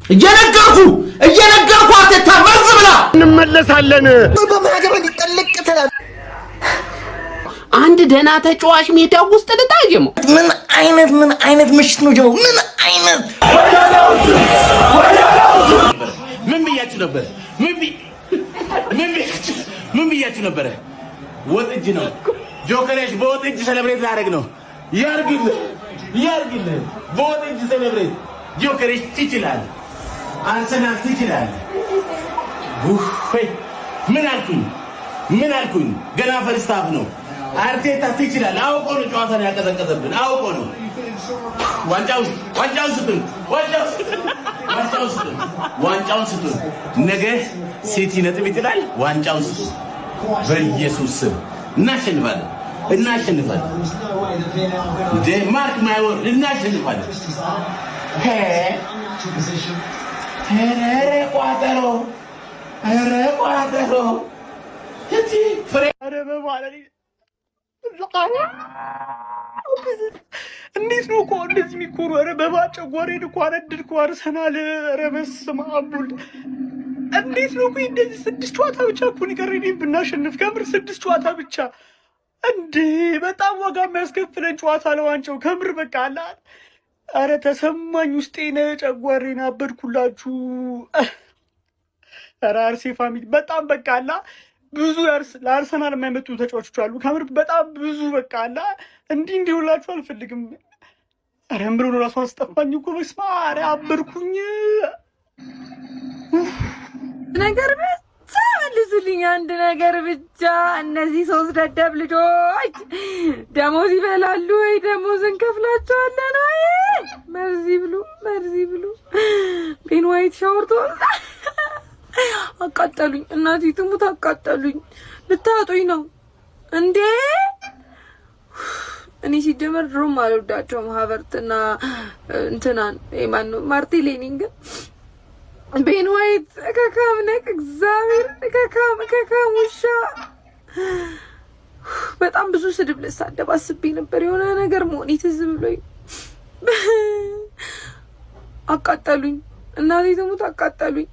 እየነገርኳት ተመርዝ ብላ እንመለሳለን። በማገበል ይጠልቅታል። አንድ ደና ተጫዋች ሜዳ ውስጥ ልታየሙ ምን አይነት ምሽት ነው ጀው? ምን አይነት ምን ብያችሁ ነበር? ምን ብያችሁ ነበር? ወጥ እጅ ነው ጆከሬሽ፣ በወጥ እጅ ሴሌብሬት ላደርግ ነው። ያርግልህ በወጥ እጅ ሴሌብሬት ጆከሬሽ ትችላለህ። አርሰናል ትችላለህ። ምን አልኩኝ? ገና ፈርስት ሃፍ ነው። አርቴታ ትችላለህ። አውቆ ነው ጨዋታን ያቀዘቀዘብን፣ አውቆ ነው። ዋንጫውን ስጡን። ነገ ሲቲ ነጥብ ይጥላል። ዋንጫውን ስጡን በኢየሱስ ስም። እናሸንፋለን። ማርክ ማይ ወርድ እናሸንፋለን። ቋጠሮ እንዴት ነው እኮ እንደዚህ የሚኮሩ? ኧረ በባጨጓሬን እኮ አነድድኩ። አርሰናል ኧረ በስመ አብ ወልድ። እንዴት ነው እኮ እንደዚህ 6 ጨዋታ ብቻ እኮ ይቀረኝ ብናሸንፍ፣ ከምር 6 ጨዋታ ብቻ እንዴ! በጣም ዋጋ የሚያስከፍለን ጨዋታ ለዋንጫው ከምር በቃ አለ። ኧረ ተሰማኝ ውስጤን፣ ጨጓሬን አበድኩላችሁ። ኧረ አርሴ ፋሚሊ በጣም በቃ አለ ብዙ ለአርሰናል የማይመጡ ተጫዋቾች አሉ። ከምር በጣም ብዙ በቃ አለ። እንዲሁላችሁ አልፈልግም። ኧረ ምሮ ነው ራሱ አስጠፋኝ እኮ በስመ አብ አበድኩኝ። ነገር ብቻ መልሱልኝ፣ አንድ ነገር ብቻ። እነዚህ 3 ደደብ ልጆች ደሞዝ ይበላሉ ወይ? ደሞዝ እንከፍላቸዋለን ወይ? መርዚ ብሉ ቤን ዋይት ሻወር ተወጣ። አቃጠሉኝ፣ እናቴ ትሙት አቃጠሉኝ። ልታጡኝ ነው እንዴ? እኔ ሲጀመር ድሮም አልወዳቸውም ሀቨርትና እንትናን ማነው ማርቲኔሊን፣ ግን ቤን ዋይት ከካም ነክ እግዚአብሔር ከካም ውሻ። በጣም ብዙ ስድብ ልሳደብ አስቤ ነበር። የሆነ ነገር መሆን ትዝ ብሎኝ አቃጠሉኝ፣ እናቴ ትሙት አቃጠሉኝ።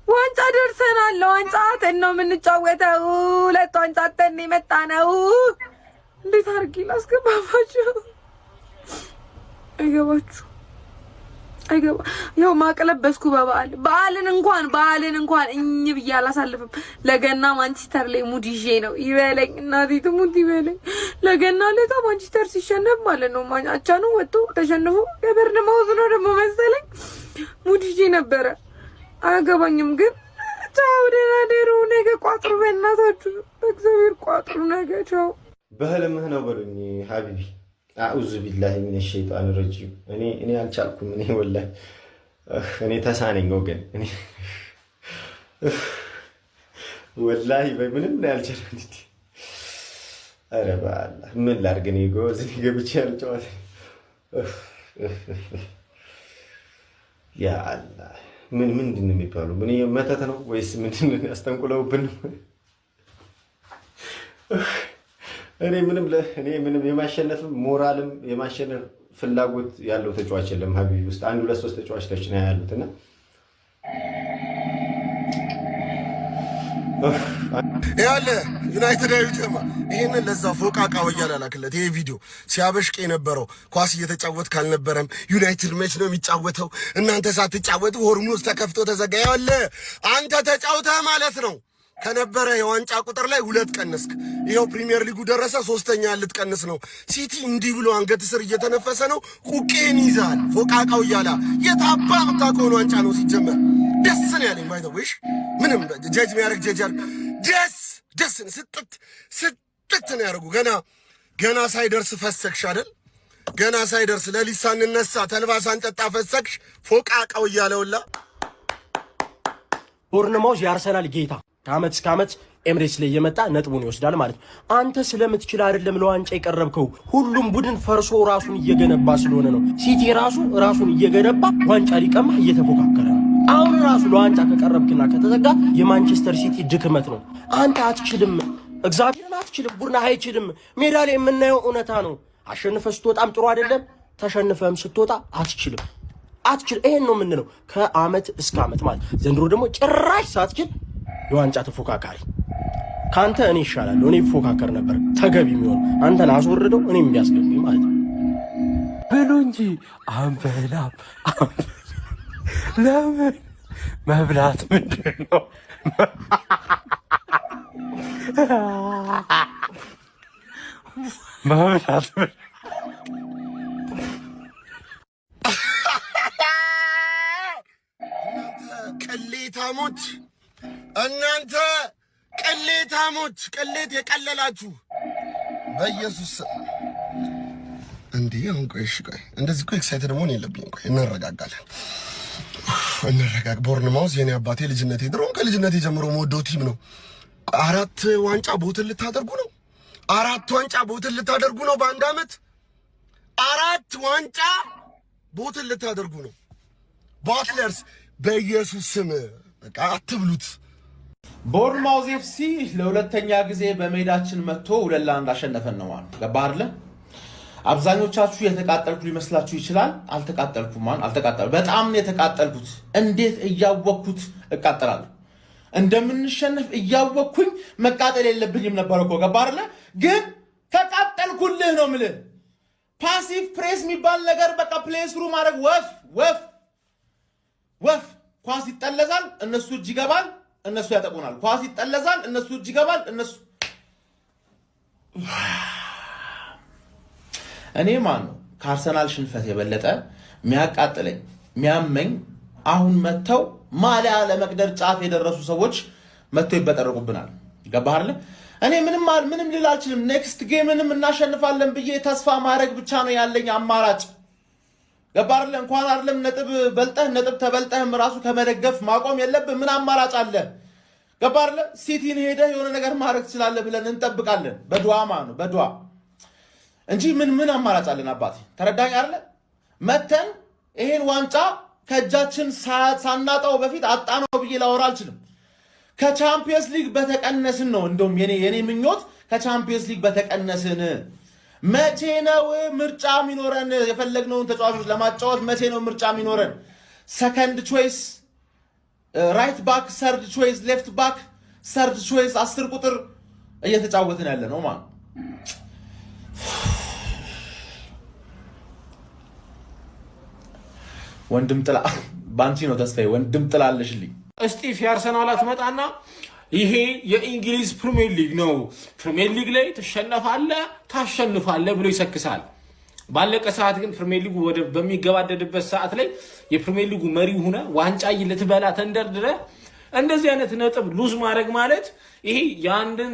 ዋንጫ ደርሰናል። ዋንጫ ነው የምንጫወተው። 2 ዋንጫ ተን የመጣ ነው። እንዴት አድርጌ ላስገባባችሁ? አይገባ ያው ማቀለበስኩ። በዓልን እንኳን እኝ ብዬ አላሳልፍም። ለገና ማንቸስተር ላይ ሙድ ይዤ ነው ይበለኝ፣ እናቴ ትሙት ይበለኝ። ለገና ለታ ማንቸስተር ሲሸነፍ ማለት ነው ማኛቻ ነው ወጥቶ ተሸንፎ ገበርድ ማውዝ ነው ደግሞ መሰለኝ ሙድ ይዤ ነበረ። አያገባኝም ግን ቻው፣ ደህና ደሩ። ነገ ቋጥሩ፣ በእናታችሁ በእግዚአብሔር ቋጥሩ ነገ። ቻው። በህልምህ ነው በሉኝ ሀቢቢ። አዑዙ ቢላሂ ሚነ ሸይጣን ረጂም። እኔ አልቻልኩም። እኔ ወላሂ እኔ ተሳነኝ ወገን። እኔ ወላሂ በምንም ነው ያልቻልኩት። ኧረ በአላህ ምን ላድርግ? እኔ ጎዝ ገብቼ ያልጨዋታ ያ አላህ ምንድን ነው የሚባለው? ምን መተት ነው ወይስ ምንድን ነው ያስተንቁለውብን? እኔ ምንም የማሸነፍ ሞራልም የማሸነፍ ፍላጎት ያለው ተጫዋች የለም ሀቢቢ ውስጥ 1 2 3 ተጫዋቾች ነው ያሉትና ያለ ዩናይትድ አይተማ ይሄንን ለዛ ፎቃቃ ወያላ ላክለት። ይሄ ቪዲዮ ሲያበሽቅ የነበረው ኳስ እየተጫወት ካልነበረም ዩናይትድ መች ነው የሚጫወተው? እናንተ ሳትጫወቱ ሆርሙዝ ተከፍቶ ተዘጋ። ያለ አንተ ተጫውታ ማለት ነው ከነበረ የዋንጫ ቁጥር ላይ 2 ቀነስክ። ይሄው ፕሪሚየር ሊጉ ደረሰ፣ 3ኛ ልትቀንስ ነው። ሲቲ እንዲህ ብሎ አንገት ስር እየተነፈሰ ነው። ቁቄን ይዛል ፎቃቃው እያላ የታባ የምታውቀውን ዋንጫ ነው ሲጀመር። ደስ ነው ያለኝ ባይተውሽ ምንም ጀጅ የሚያደርግ ጀጃር ደስን ስጥት ነው ያደርጉ። ገና ሳይደርስ ፈሰክሽ አይደል? ገና ሳይደርስ ለሊት ሳንነሳ ተልባ ሳንጠጣ ፈሰክሽ። ፎቃቃው እያለውላ ቦርንማውዝ የአርሰናል ጌታ ከዓመት እስከ ዓመት ኤምሬትስ ላይ የመጣ ነጥቡን ይወስዳል ማለት ነው። አንተ ስለምትችል አይደለም ለዋንጫ የቀረብከው። ሁሉም ቡድን ፈርሶ ራሱን እየገነባ ስለሆነ ነው። ሲቲ ራሱን እየገነባ ዋንጫ ሊቀማ እየተፎካከረ ነው። አሁን ራሱ ለዋንጫ ከቀረብክና ከተዘጋ የማንቸስተር ሲቲ ድክመት ነው። አንተ አትችልም፣ እግዚአብሔርን አትችልም፣ ቡድን አይችልም። ሜዳ ላይ የምናየው እውነታ ነው። አሸንፈህ ስትወጣም ጥሩ አይደለም፣ ተሸንፈህም ስትወጣ አትችልም። አትችል። ይሄን ነው የምንለው ከአመት እስከ አመት ማለት። ዘንድሮ ደግሞ ጭራሽ ሳትችል የዋንጫ ተፎካካሪ ካንተ እኔ ይሻላል። እኔ ፎካከር ነበር ተገቢ የሚሆን አንተን አስወርደው እኔም የሚያስገቡኝ ማለት ነው። ብሉ እንጂ አንበላም። ለምን መብላት ምንድን ነው? መብላት እናንተ ቅሌታሞች ቅሌት የቀለላችሁ በኢየሱስ እንዴ! አሁን ቆይ እንደዚህ እኮ ኤክሳይትድ መሆን የለብኝም። ቆይ እንረጋጋለን። ቦርንማውዝ የኔ አባቴ ልጅነቴ ድሮም ከልጅነቴ ጀምሮ የምወደው ቲም ነው። 4 ዋንጫ ቦትል ልታደርጉ ነው። 4 ዋንጫ ቦትል ልታደርጉ ነው በአንድ አመት። 4 ዋንጫ ቦትል ልታደርጉ ነው። ባትለርስ በኢየሱስ ስም በቃ አትብሉት። ቦርንማውዝ ኤፍሲ ለሁለተኛ ጊዜ በሜዳችን መጥቶ 2-1 አሸነፈን ነው ማለት ገባህ አይደለ? አብዛኞቻችሁ የተቃጠልኩ ሊመስላችሁ ይችላል። አልተቃጠልኩም። በጣም ነው የተቃጠልኩት። እንዴት እያወቅኩት እቃጠላለሁ? እንደምንሸነፍ እያወቅኩኝ መቃጠል የለብኝም ነበር እኮ ገባህ አይደለ? ግን ተቃጠልኩልህ ነው የምልህ። ፓሲቭ ፕሬስ የሚባል ነገር በቃ ፕሌስ ሩ ማድረግ ወፍ ኳስ ይጠለዛል፣ እነሱ እጅ ይገባል፣ እነሱ ያጠቁናል። ኳስ ይጠለዛል፣ እነሱ እጅ ይገባል፣ እነሱ እኔ ማን ነው ከአርሰናል ሽንፈት የበለጠ የሚያቃጥለኝ የሚያመኝ? አሁን መተው ማሊያ ለመቅደር ጫፍ የደረሱ ሰዎች መተው ይበጠረቁብናል። ገባህ አይደል? እኔ ምንም ልል አልችልም። ኔክስት ጌምንም እናሸንፋለን ብዬ ተስፋ ማድረግ ብቻ ነው ያለኝ አማራጭ። ገባህ አይደል? እንኳን አይደለም ነጥብ በልጠህ ነጥብ ተበልጠህም ራሱ ከመደገፍ ማቆም የለብህ። ምን አማራጭ አለ? ገባህ አይደል? ሲቲን ሄደህ የሆነ ነገር ማድረግ ትችላለህ ብለን እንጠብቃለን። በዱዓ ማለት ነው በዱዓ እንጂ ምን አማራጭ አለን? አባቴ ተረዳኝ አይደል? መተን ይሄን ዋንጫ ከእጃችን ሳናጣው በፊት አጣነው ብዬ ላወራ አልችልም። ከቻምፒየንስ ሊግ በተቀነስን ነው እንደውም የኔ ምኞት፣ ከቻምፒየንስ ሊግ በተቀነስን። መቼ ነው ምርጫ የሚኖረን? የፈለግነውን ተጫዋቾች ለማጫወት መቼ ነው ምርጫ የሚኖረን? ሰከንድ ቾይስ ራይት ባክ፣ ሰርድ ቾይስ ሌፍት ባክ፣ ሰርድ ቾይስ 10 ቁጥር እየተጫወትን ያለ ነው ማለት ወንድም ጥላ ባንቺ ነው ተስፋዬ። ወንድም ጥላለሽልኝ። እስጢፍ የአርሰናል አትመጣና ይሄ የእንግሊዝ ፕሪሚየር ሊግ ነው፣ ፕሪሚየር ሊግ ላይ ትሸነፋለህ ታሸንፋለህ ብሎ ይሰክሳል። ባለቀ ሰዓት ግን ፕሪሚየር ሊጉ በሚገባደድበት ሰዓት ላይ የፕሪሚየር ሊጉ መሪ ሆነ ዋንጫ ልትበላ ተንደርድረ እንደዚህ አይነት ነጥብ ሉዝ ማድረግ ማለት ይሄ የአንድን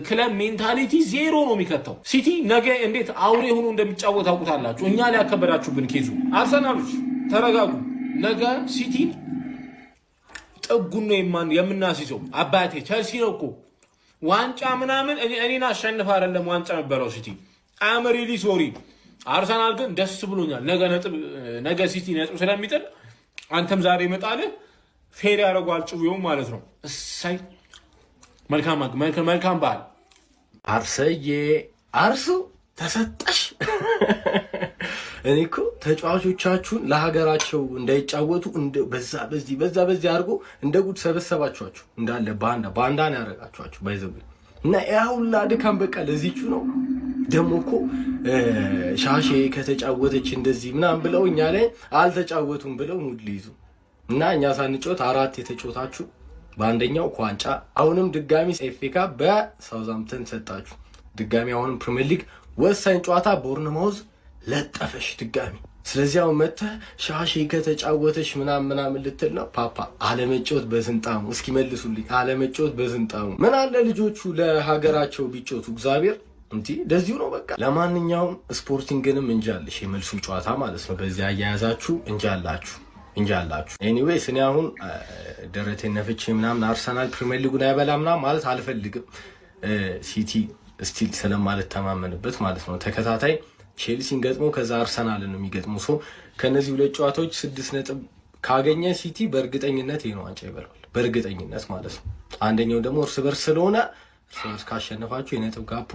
ክለብ ሜንታሊቲ ዜሮ ነው የሚከተው። ሲቲ ነገ እንዴት አውሬ ሆኖ እንደሚጫወት አውቁታላችሁ። እኛ ላይ ያከበዳችሁብን ኬዙ። አርሰናሎች ተረጋጉ። ነገ ሲቲ ጥጉን ነው የምናስይዘው። አባቴ ቸልሲ ነው እኮ ዋንጫ ምናምን እኔን አሸንፍ አይደለም ዋንጫ ነበረው ሲቲ። አም ሪሊ ሶሪ። አርሰናል ግን ደስ ብሎኛል። ነገ ሲቲ ነጥብ ስለሚጥል አንተም ዛሬ ይመጣልህ ፌር ያደርጓል ጭውየው ማለት ነው። እሰይ መልካም በዓል። አርሰዬ አርሱ ተሰጠሽ። እኔ እኮ ተጫዋቾቻችሁን ለሀገራቸው እንዳይጫወቱ በዛ በዚህ አድርጎ እንደ ጉድ ሰበሰባችኋቸው። እንዳለ ባንዳን ያደረጋችኋቸው ባይዘው እና ያውላ ድካም በቃ ለዚቹ ነው። ደግሞ እኮ ሻሼ ከተጫወተች እንደዚህ ምናምን ብለው እኛ ላይ አልተጫወቱም ብለው ሙድ ሊይዙ እና እኛ ሳንጫወት 4 የተጫወታችሁ በአንደኛው ኳንጫ አሁንም ድጋሚ ኤፍኤ ካፕ በሳውዛምፕተን ሰጣችሁ። ድጋሚ አሁንም ፕሪሚየር ሊግ ወሳኝ ጨዋታ ቦርንማውዝ ለጠፈሽ ድጋሚ። ስለዚህ አሁን መተህ ሻሼ ከተጫወተች ምናምን ልትል ነው። ፓፓ አለመጫወት በዝንጣሙ እስኪ መልሱልኝ። አለመጫወት በዝንጣሙ ምን አለ ልጆቹ ለሀገራቸው ቢጫወቱ እግዚአብሔር እንዴ ለዚሁ ነው በቃ። ለማንኛውም ስፖርቲንግንም እንጃልሽ የመልሱ ጨዋታ ማለት ነው። በዚህ አያያዛችሁ እንጃላችሁ። ኤኒዌይስ እኔ አሁን ደረቴን ነፍቼ ምናምን አርሰናል ፕሪሚየር ሊጉን አይበላም ማለት አልፈልግም። ሲቲ ስቲል ስለማለት ተማመንበት ማለት ነው። ተከታታይ ቼልሲን ገጥሞ ከዛ አርሰናልን ነው የሚገጥሙ። ሶ ከነዚህ ሁለት ጨዋታዎች 6 ነጥብ ካገኘ ሲቲ በእርግጠኝነት ይሄን ዋንጫ ይበላል። በእርግጠኝነት ማለት ነው። አንደኛው ደግሞ እርስ በርስ ስለሆነ እርስ በርስ ካሸነፋችሁ የነጥብ ጋፑ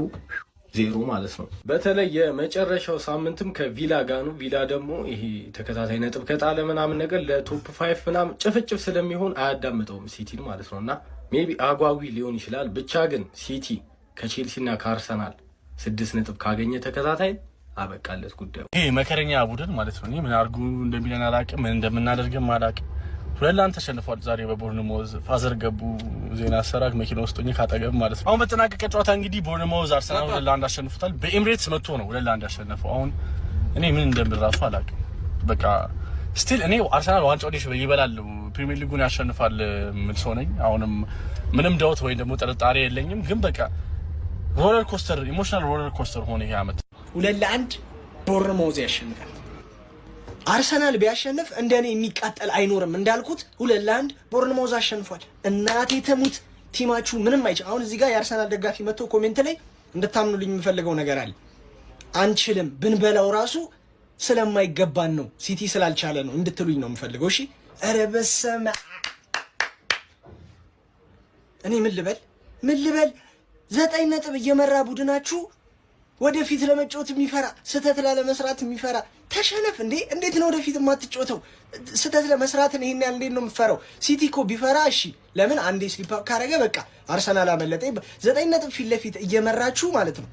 0 ማለት ነው። በተለይ የመጨረሻው ሳምንትም ከቪላ ጋር ነው። ቪላ ደግሞ ይሄ ተከታታይ ነጥብ ከጣለ ምናምን ነገር ለቶፕ 5 ምናምን ጭፍጭፍ ስለሚሆን አያዳምጠውም ሲቲን ማለት ነው። እና ሜቢ አጓጊ ሊሆን ይችላል። ብቻ ግን ሲቲ ከቼልሲና ከአርሰናል 6 ነጥብ ካገኘ ተከታታይ አበቃለት ጉዳዩ። ይሄ መከረኛ ቡድን ማለት ነው። ምን አርጉ እንደሚለን አላውቅም፣ ምን እንደምናደርግም አላውቅም። 2-1 ተሸንፏል ዛሬ በቦርንሞዝ። ፋዘር ገቡ ዜና አሰራክ መኪና ውስጥ ሆኜ ካጠገብ ማለት ነው። አሁን በተጠናቀቀ ጨዋታ እንግዲህ ቦርንሞዝ አርሰናል 2-1 አሸንፉታል። በኤምሬትስ መጥቶ ነው 2-1 ያሸነፈው። አሁን እኔ ምን እንደምል ራሱ አላውቅም። በቃ ስቲል እኔ አርሰናል ዋንጫውን ይበላል፣ ፕሪሚየር ሊጉን ያሸንፋል ምን ሰው ነኝ። አሁንም ምንም ዳውት ወይ ደግሞ ጥርጣሬ የለኝም። ግን በቃ ሮለር ኮስተር ኢሞሽናል ሮለር ኮስተር ሆነ ይሄ አመት። 2-1 ቦርንሞዝ ያሸንፋል። አርሰናል ቢያሸንፍ እንደኔ የሚቃጠል አይኖርም። እንዳልኩት 2-1 ቦርንሞዝ አሸንፏል። እናቴ ተሙት ቲማችሁ ምንም አይችል። አሁን እዚህ ጋር የአርሰናል ደጋፊ መጥቶ ኮሜንት ላይ እንድታምኑልኝ የምፈልገው ነገር አለ። አንችልም ብንበላው ራሱ ስለማይገባን ነው፣ ሲቲ ስላልቻለ ነው እንድትሉኝ ነው የምፈልገው። እሺ ኧረ በስመ እኔ ምን ልበል 9 ነጥብ እየመራ ቡድናችሁ ወደፊት ለመጫወት የሚፈራ ስህተት ላለመስራት የሚፈራ ተሸነፍ እንዴ! እንዴት ነው ወደፊት የማትጫወተው? ስህተት ለመስራትን ይሄን ያህል እንዴት ነው የምፈራው? ሲቲ እኮ ቢፈራ እሺ፣ ለምን አንዴ ስሊፕ አፕ ካረገ በቃ አርሰናል አመለጠ። 9 ነጥብ ፊት ለፊት እየመራችሁ ማለት ነው።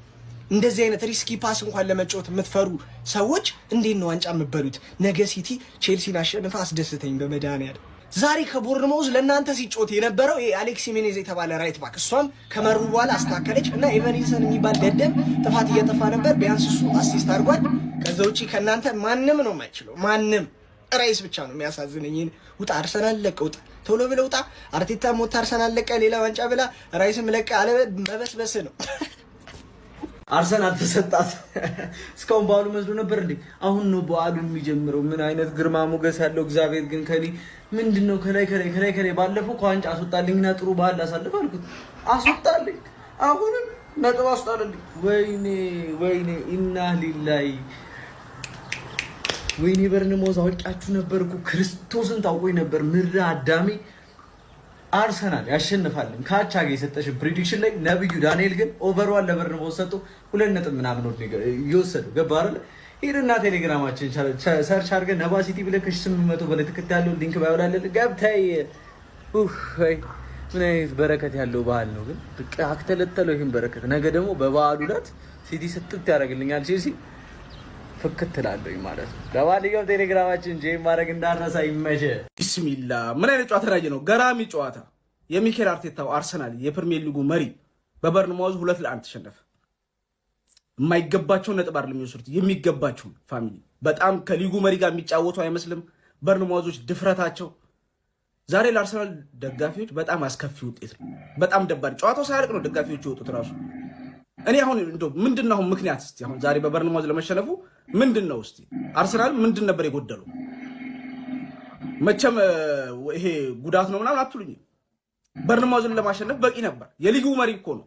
እንደዚህ አይነት ሪስኪ ፓስ እንኳን ለመጫወት የምትፈሩ ሰዎች እንዴት ነው ዋንጫ የምትበሉት? ነገ ሲቲ ቼልሲን አሸንፋ አስደስተኝ በመድኃኒዓለም። ዛሬ ከቦርንሞዝ ለእናንተ ሲጮት የነበረው አሌክስ ሜኔዝ የተባለ ራይት ባክ፣ እሷም ከመሩ በኋላ አስተካከለች እና ኤቨኒልሰን የሚባል ደደብ ጥፋት እየጠፋ ነበር፣ ቢያንስ እሱ አሲስት አድርጓል። ከዛ ውጪ ከእናንተ ማንም ነው የማይችለው፣ ማንም። ራይስ ብቻ ነው የሚያሳዝነኝ። ውጣ አርሰናል ለቀ፣ ውጣ ቶሎ ብለህ ውጣ። አርቴታ ሞታ አርሰናል ለቀ፣ ሌላ ዋንጫ ብላ፣ ራይስም ለቀ አለ። መበስበስ ነው። አርሰናል ተሰጣት። እስካሁን በዓሉ መስሎ ነበር እንዴ? አሁን ነው በዓሉ የሚጀምረው። ምን አይነት ግርማ ሞገስ ያለው እግዚአብሔር ግን ከሊ ምንድነው? ከላይ ባለፈው ከዋንጫ አስወጣልኝና ጥሩ በዓል አሳልፍ አልኩት፣ አስወጣልኝ። አሁንም ነጥብ አስወጣልኝ። ወይኔ ኢና ሊላሂ ወይኔ። ቦርንሞዝ አውቃችሁ ነበር እኮ ክርስቶስን ታውቆኝ ነበር። ምድረ አዳሜ አርሰናል ያሸንፋልን ካቻ ጋር የሰጠሽ ፕሪዲክሽን ላይ ነብዩ ዳንኤል ግን ኦቨርዋል ለቦርንሞዝ ሰጥቶ 2 ነጥብ ምናምን ነው ይወሰደው። ገባ አይደል? ሄድና ቴሌግራማችን ሰርች አድርገን ነባ ሲቲ ብለህ ከ800 በላይ ትክክል ያለው ሊንክ ባይወላልህ ገብተህ ምን አይነት በረከት ያለው በዓል ነው ግን በቃ አክተለተለው ይሄን በረከት። ነገ ደግሞ በበዓሉ ዕለት ሲቲ ስትት ያደርግልኛል ቼልሲ ፍክት ትላለኝ ማለት ነው። ለማንኛውም ቴሌግራማችን ጄም ማድረግ እንዳረሳ ይመቸ። ቢስሚላ ምን አይነት ጨዋታ ላይ ነው? ገራሚ ጨዋታ። የሚኬል አርቴታው አርሰናል የፕሪሚየር ሊጉ መሪ በቦርንሞዝ 2-1 ተሸነፈ። የማይገባቸው ነጥብ አይደለም የሚወስዱት፣ የሚገባቸው ፋሚሊ። በጣም ከሊጉ መሪ ጋር የሚጫወቱ አይመስልም ቦርንሞዞች። ድፍረታቸው ዛሬ ለአርሰናል ደጋፊዎች በጣም አስከፊ ውጤት ነው። በጣም ደባሪ ጨዋታው ሳያልቅ ነው ደጋፊዎቹ የወጡት ራሱ። እኔ አሁን እንደው ምንድነው አሁን ምክንያት እስቲ አሁን ዛሬ በቦርንሞዝ ለመሸነፉ ምንድነው እስቲ አርሰናል ምንድን ነበር የጎደለው? መቼም ይሄ ጉዳት ነው ምናምን አትሉኝ። ቦርንሞዝን ለማሸነፍ በቂ ነበር። የሊጉ መሪ እኮ ነው።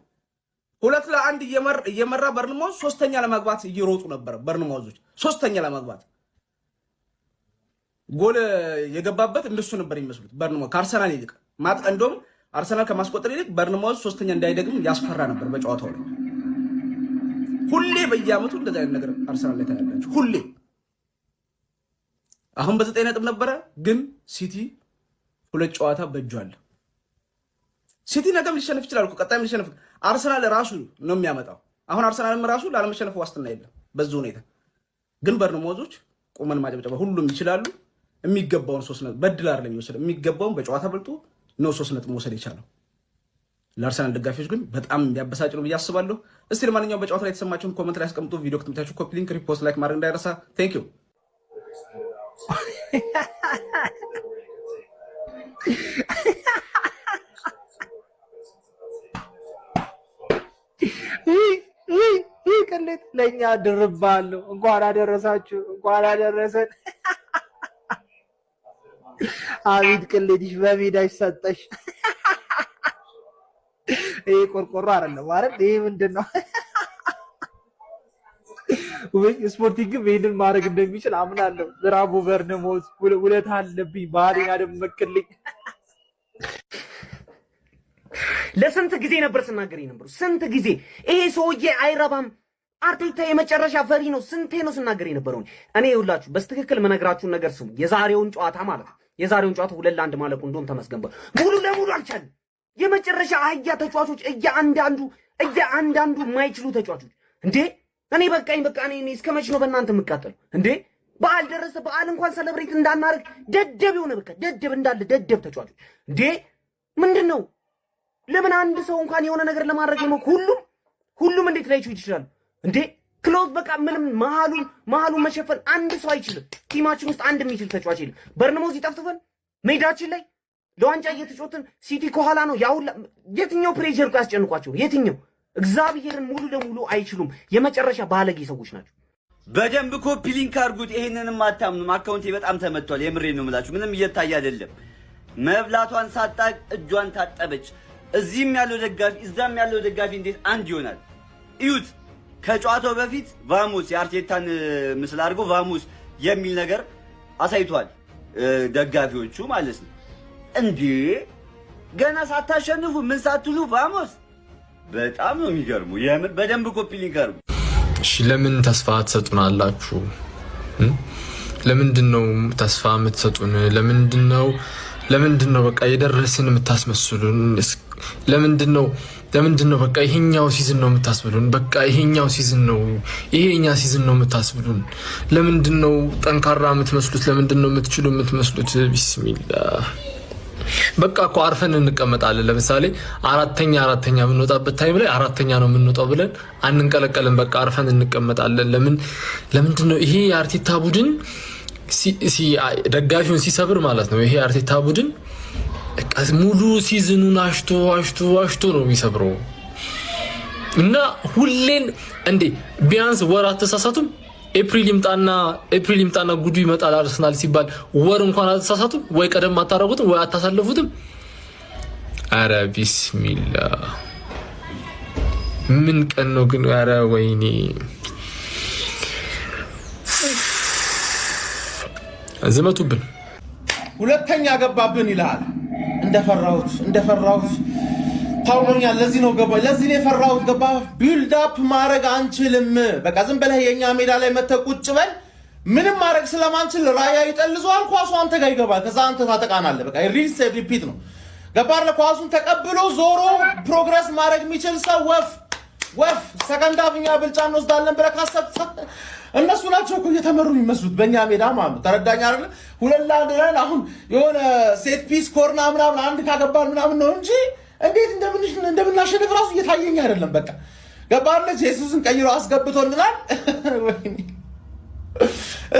2-1 እየመራ ቦርንሞዝ 3ኛ ለማግባት እየሮጡ ነበር። ቦርንሞዞች 3ኛ ለማግባት ጎል የገባበት እንደሱ ነበር የሚመስሉት ቦርንሞዝ ከአርሰናል ይልቅ እንደውም አርሰናል ከማስቆጠር ይልቅ ቦርንሞዝ 3ኛ እንዳይደግም ያስፈራ ነበር በጨዋታው ላይ። ሁሌ በየአመቱ እንደዛ አይነት ነገር አርሰናል ላይ ታያላችሁ። ሁሌ አሁን በ9 ነጥብ ነበረ፣ ግን ሲቲ 2 ጨዋታ በእጁ አለ። ሲቲ ነገም ሊሸነፍ ይችላል እኮ ቀጣይም ሊሸነፍ። አርሰናል ራሱ ነው የሚያመጣው። አሁን አርሰናልም ራሱ ላለመሸነፍ ዋስትና የለም በዚህ ሁኔታ። ግን ቦርንሞዞች ቁመን ማጨብጨባ ሁሉም ይችላሉ። የሚገባውን 3 ነጥብ በድል አይደለም የሚወሰድ፣ የሚገባውን በጨዋታ በልጦ ነው 3 ነጥብ መውሰድ የቻለው። ለአርሰናል ደጋፊዎች ግን በጣም የሚያበሳጭ ነው ብዬ አስባለሁ። እስቲ ለማንኛውም በጨዋታ ላይ የተሰማችሁን ኮመንት ላይ አስቀምጡ። ቪዲዮ ከተመቻችሁ ኮፒ ሊንክ፣ ሪፖስት፣ ላይክ ማድረግ እንዳይረሳ። ቴንክ ዩ። ቅሌት ለእኛ ድርባለሁ። እንኳን አደረሳችሁ፣ እንኳን አደረሰን። አቤት ቅሌትሽ በሜዳሽ ሰጠሽ። ይሄ ቆርቆሮ አይደለም ማለት ይሄ ምንድን ነው? ወይ ስፖርቲንግ ይሄንን ማድረግ እንደሚችል አምናለሁ። ብራቮ ቦርንሞዝ፣ ውለታ አለብኝ። ባህሪን አደመቅልኝ። ለስንት ጊዜ ነበር ስናገር ነበር? ስንት ጊዜ ይሄ ሰውዬ አይረባም፣ አርቴታ የመጨረሻ ፈሪ ነው። ስንቴ ነው ስናገር የነበረው? እኔ ይኸውላችሁ በስትክክል መነግራችሁን ነገር ስሙ። የዛሬውን ጨዋታ ማለት ነው የዛሬውን ጨዋታ 2-1 ማለቁ እንደውም ተመስገን ሙሉ ለሙሉ አልቻለም። የመጨረሻ አህያ ተጫዋቾች እያንዳንዱ የማይችሉ ተጫዋቾች እንዴ! እኔ በቃኝ በቃ እኔ እስከ መች ነው በእናንተ የምቃጠለው እንዴ? በዓል ደረሰ በዓል እንኳን ሰለብሬት እንዳናረግ ደደብ የሆነ በቃ ደደብ እንዳለ ደደብ ተጫዋቾች እንዴ! ምንድነው? ለምን አንድ ሰው እንኳን የሆነ ነገር ለማድረግ ሁሉም እንዴት ላይችሉ ይችላል እንዴ? ክሎዝ በቃ ምንም መሃሉን መሸፈን አንድ ሰው አይችልም። ቲማችን ውስጥ አንድ የሚችል ተጫዋች የለም። በርነሞዝ ይጠፍጥፈን ሜዳችን ላይ ለዋንጫ እየተጫወትን ሲቲ ከኋላ ነው። ያውላ የትኛው ፕሬሸር እኮ ያስጨንቋቸው? የትኛው? እግዚአብሔርን ሙሉ ለሙሉ አይችሉም። የመጨረሻ ባለጌ ሰዎች ናቸው። በደንብ ኮፒ ሊንክ አድርጉት። ይሄንንም አታምኑም። አካውንቴ በጣም ተመቷል። የምሬን ነው የምላችሁ። ምንም እየታየ አይደለም። መብላቷን ሳጣቅ እጇን ታጠበች። እዚህም ያለው ደጋፊ እዛም ያለው ደጋፊ እንዴት አንድ ይሆናል? እዩት። ከጨዋታው በፊት ቫሙስ የአርቴታን ምስል አድርጎ ቫሙስ የሚል ነገር አሳይቷል። ደጋፊዎቹ ማለት ነው እንዴ! ገና ሳታሸንፉ ምን ሳትሉ ቫሙስ! በጣም ነው የሚገርሙ። የምር በደንብ ኮፒ ሊንክ አድርጉ። እሺ ለምን ተስፋ ትሰጡናላችሁ? ለምንድን ነው ተስፋ የምትሰጡን? ለምንድን ነው በቃ የደረስን የምታስመስሉን? ለምንድን ነው በቃ ይሄኛው ሲዝን ነው የምታስብሉን? በቃ ይሄኛው ሲዝን ነው ይሄኛ ሲዝን ነው የምታስብሉን? ለምንድን ነው ጠንካራ የምትመስሉት? ለምንድን ነው የምትችሉ የምትመስሉት? ቢስሚላህ በቃ እኮ አርፈን እንቀመጣለን። ለምሳሌ አራተኛ የምንወጣበት ታይም ላይ አራተኛ ነው የምንወጣው ብለን አንንቀለቀልም። በቃ አርፈን እንቀመጣለን። ለምንድን ነው ይሄ የአርቴታ ቡድን ደጋፊውን ሲሰብር ማለት ነው። ይሄ የአርቴታ ቡድን ሙሉ ሲዝኑን አሽቶ ነው የሚሰብረው። እና ሁሌን እንዴ ቢያንስ ወር አትሳሳቱም? ኤፕሪል ይምጣና ጉዱ ይመጣል አርሰናል ሲባል ወር እንኳን አትሳሳቱም? ወይ ቀደም አታረጉትም? ወይ አታሳልፉትም? አረ ቢስሚላ ምን ቀን ነው ግን? አረ ወይኔ ዝመቱብን። ሁለተኛ ገባብን ይላል። እንደፈራሁት ታውቆኛል። ለዚህ ነው የፈራሁት። ገባ ቢልድ አፕ ማድረግ አንችልም። በቃ ዝም ብለህ የኛ ሜዳ ላይ መተህ ቁጭ በል። ምንም ማድረግ ስለማንችል ራያ ይጠልዟል። ኳሱ አንተ ጋር ይገባል። ከዛ አንተ ታጠቃናለህ። በቃ ሪልስ ሪፒት ነው። ገባር ኳሱን ተቀብሎ ዞሮ ፕሮግረስ ማድረግ የሚችል ሰው ወፍ ሰከንድ አፍኛ ብልጫ እንወስዳለን ብለህ ካሰብክ እነሱ ናቸው እኮ እየተመሩ የሚመስሉት በእኛ ሜዳ ማለት ነው። ተረዳኝ አይደል? 2-1 አሁን የሆነ ሴት ፒስ ኮርና ምናምን አንድ ካገባን ምናምን ነው እንጂ እንዴት እንደምናሸንፍ ራሱ እየታየኝ አይደለም። በቃ ገባለ ጄሱስን ቀይሮ አስገብቶልናል። ወይኔ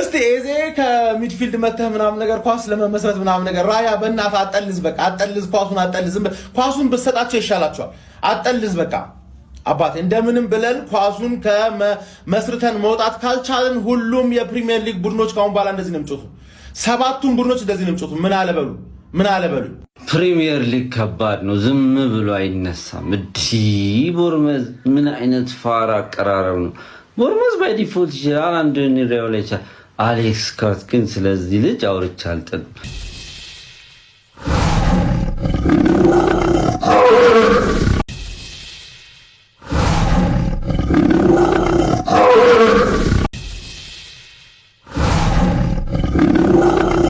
እስቲ ኤዜ ከሚድፊልድ መተህ ምናምን ነገር ኳስ ለመመስረት ምናምን ነገር ራያ በእናትህ አጠልዝ። በቃ አጠልዝ፣ ኳሱን አጠልዝ። ኳሱን ብትሰጣቸው ይሻላቸዋል። አጠልዝ በቃ አባቴ እንደምንም ብለን ኳሱን ከመስርተን መውጣት ካልቻለን ሁሉም የፕሪሚየር ሊግ ቡድኖች ካሁን በኋላ እንደዚህ ነው የሚጮቱ። 7ቱም ቡድኖች እንደዚህ ነው የሚጮቱ። ምን አለበሉ። ፕሪሚየር ሊግ ከባድ ነው። ዝም ብሎ አይነሳም። ቦርመዝ ምን አይነት ፋራ አቀራረብ ነው። ቦርመዝ ባይ ዲፎልት ይችላል። አንድ ኒሬው ላይ አሌክስ ስኮት ግን ስለዚህ ልጅ አውርቻ አልጥልም።